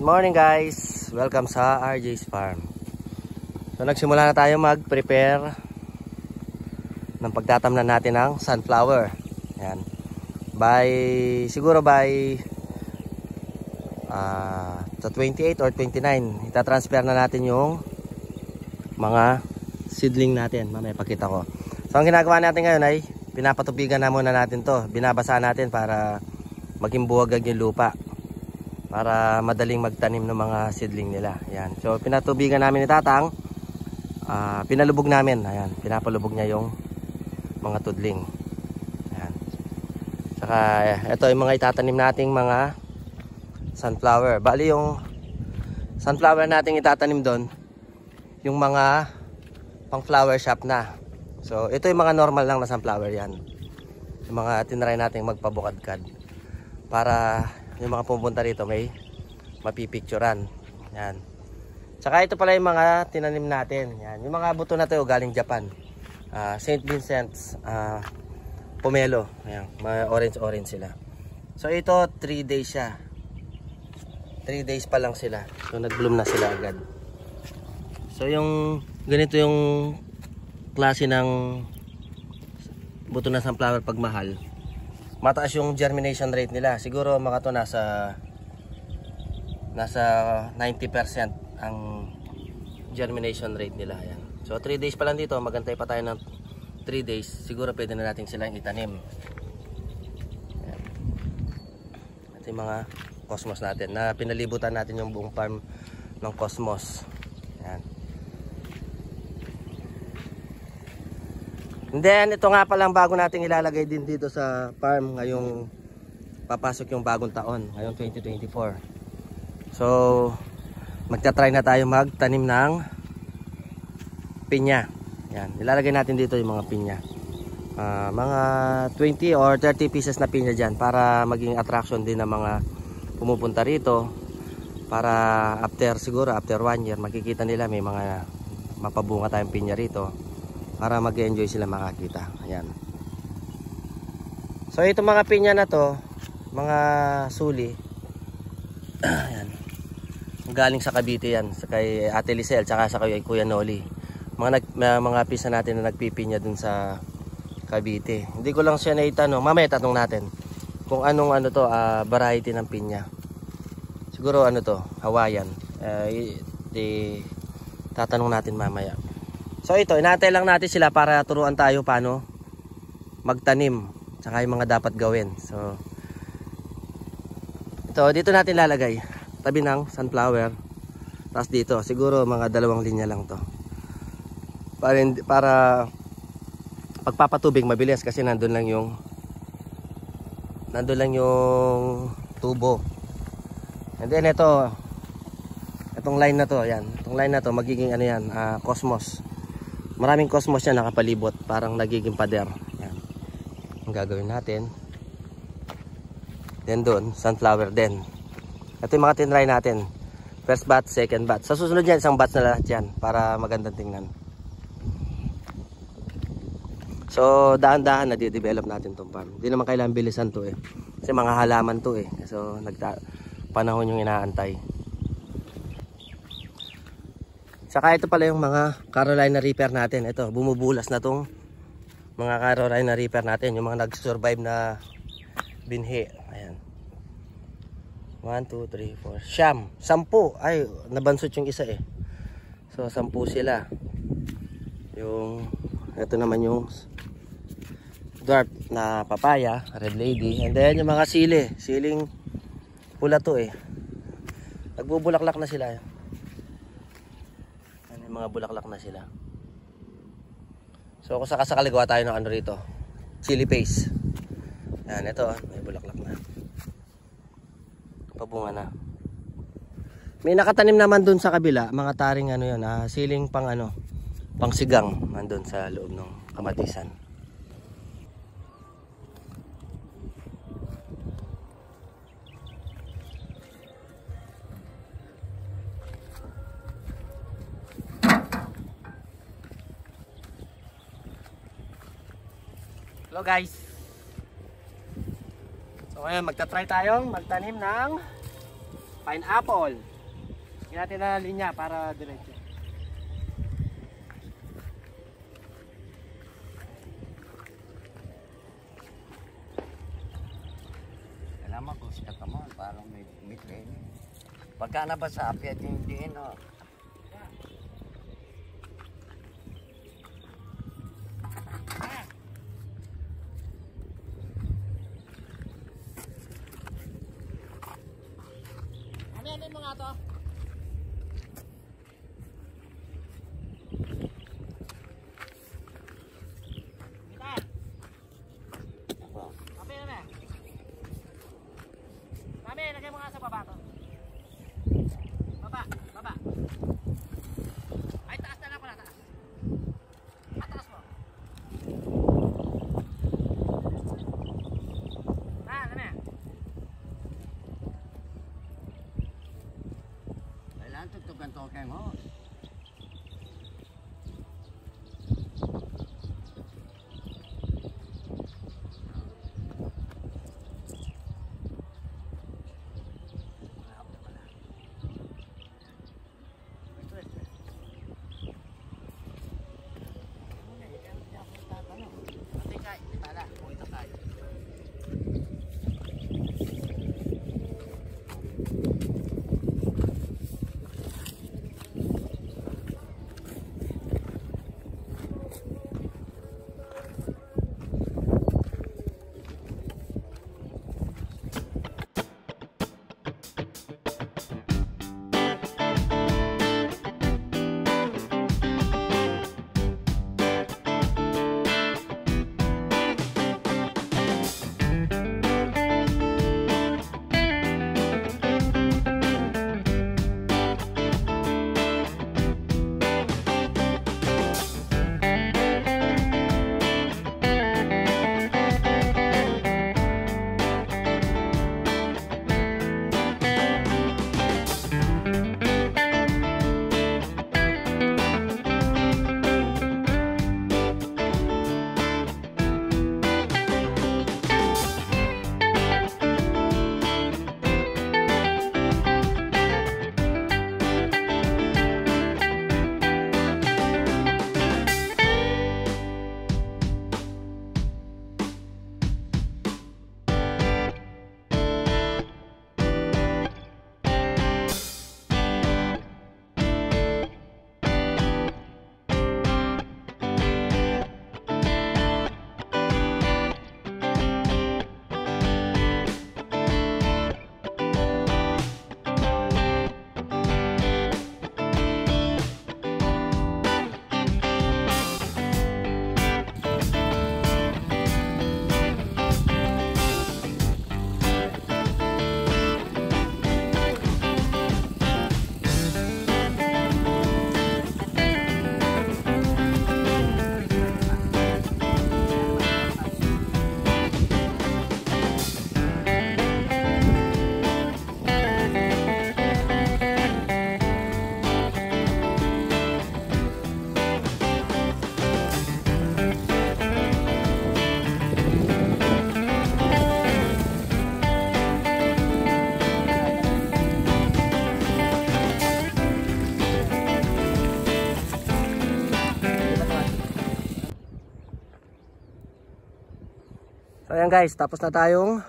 Good morning guys! Welcome sa RJ's Farm. So nagsimula na tayo mag-prepare ng pagtatamnan natin ng sunflower. Ayan. Siguro by sa 28 or 29 itatransfer na natin yung mga seedling natin. Mamaya pakita ko. So ang ginagawa natin ngayon ay pinapatubigan na muna natin to. Binabasa natin para maging buwagag yung lupa, para madaling magtanim ng mga seedling nila. Ayan. So pinatubigan namin ni Tatang, pinalubog namin. Ayan. Pinapalubog niya yung mga tudling. Ayan. Saka ito yung mga itatanim nating mga sunflower. Bali yung sunflower nating itatanim doon, yung mga pang flower shop na. So ito yung mga normal lang na sunflower yan. Yung mga tinry nating magpabukadkad para yung mga pumunta rito may mapipicturan. Yan. Tsaka ito pala yung mga tinanim natin. Yan. Yung mga buto na to galing Japan. St. Vincent's pomelo. Ayan. Mga orange sila. So ito 3 days siya. 3 days pa lang sila. So nag-bloom na sila agad. So yung ganito yung klase ng buto na sunflower pag mahal. Mataas yung germination rate nila. Siguro mga to nasa 90% ang germination rate nila. Ayan. So 3 days pa lang dito. Magantay pa tayo ng 3 days. Siguro pwede na natin silang itanim. Ayan. Ito yung mga cosmos natin na pinalibutan natin yung buong farm ng cosmos. Ayan. And then ito nga palang bago nating ilalagay din dito sa farm ngayong papasok yung bagong taon, ngayong 2024. So magta-try na tayo magtanim ng pinya. Yan, ilalagay natin dito yung mga pinya. Mga 20 or 30 pieces na pinya dyan para maging attraction din ng mga pumupunta rito. Para siguro after 1 year makikita nila may mga mapabunga tayong pinya rito. Para mag-enjoy sila makakita. Ayan. So itong mga pinya na to, mga suli, ayan, galing sa Cavite yan, sa kay Ate Lisel, tsaka sa kay Kuya Noli. Mga pisa natin na nagpipinya dun sa Cavite. Hindi ko lang siya naitanong, mamaya tanong natin kung anong variety ng pinya. Siguro Hawaiian. Tatanong natin mamaya. So ito, inaantay lang natin sila para turuan tayo paano magtanim, tsaka yung mga dapat gawin. So ito, dito natin lalagay tabi ng sunflower. Tapos dito, siguro mga 2 linya lang to. Para pagpapatubig mabilis kasi nandun lang yung tubo. And then itong line na to, yan. Itong line na to magiging cosmos. Maraming cosmos yan nakapalibot, parang nagiging pader. Yan. Ang gagawin natin. Then doon, sunflower din. Ito yung mga tinry natin. First batch, second batch. Sa susunod yan, isang batch na lahat yan para magandang tingnan. So, daan-daan na di-develop natin itong farm. Hindi naman kailangan bilisan to eh. Kasi mga halaman to eh. So, panahon yung inaantay. Saka ito pala yung mga Carolina Reaper natin. Ito, bumubulas na tong mga Carolina Reaper natin. Yung mga nag-survive na binhi. Ayan. 1, 2, 3, 4. Siyam. 10. Ay, nabansot yung isa eh. So, 10 sila. Ito naman yung dwarf na papaya, red lady. And then yung mga siling pula to eh. Nagbubulaklak na sila. Mga bulaklak na sila. So kung sakasakali gawa tayo ng rito, chili paste. Yan, ito may bulaklak na. Pabunga na. May nakatanim naman dun sa kabila, mga taring siling pang sigang nandun sa loob ng kamatisan. Hello guys. So ngayon magta-try tayong magtanim ng pineapple. Lagyan natin na linya para diretso. Alam ko sa katamon, parang may training. Pagka nabasa, apyat yung diin, oh. Ano mo nga to? Kita! Kape na na. Kami, lagay mo nga sa baba to. Baba, baba. Ay, taas na lang pala, taas. Ataas mo. Ano na? Kailangan tutugan-tugan mo. So ayan guys, tapos na tayong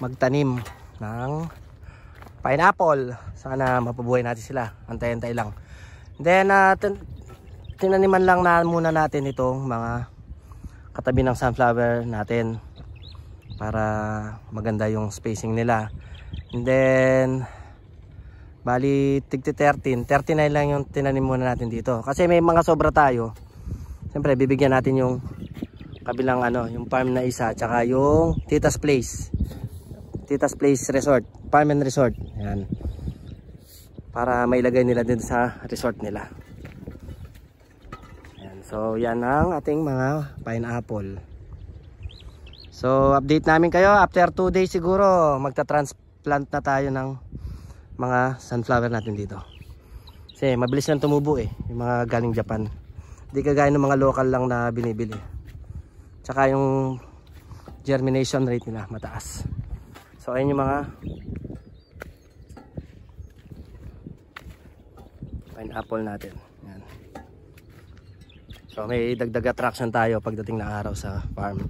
magtanim ng pineapple. Sana mapabuhay natin sila. Antay-antay lang. Then tinaniman lang na muna natin itong mga katabi ng sunflower natin para maganda yung spacing nila. And then bali tigti 39 lang yung tinanim muna natin dito. Kasi may mga sobra tayo. Siyempre bibigyan natin yung kabilang yung farm na isa, tsaka yung Tita's Place Resort, Farm and Resort. Ayan. Para mailagay nila din sa resort nila. Ayan. So yan ang ating mga pineapple. So update namin kayo after 2 days siguro, magta-transplant na tayo ng mga sunflower natin dito. Kasi mabilis lang tumubo yung mga galing Japan. Hindi kagaya ng mga local lang na binibili. Tsaka yung germination rate nila mataas. So ayun yung mga pineapple natin. Yan. So may dagdag attraction tayo pagdating na araw sa farm.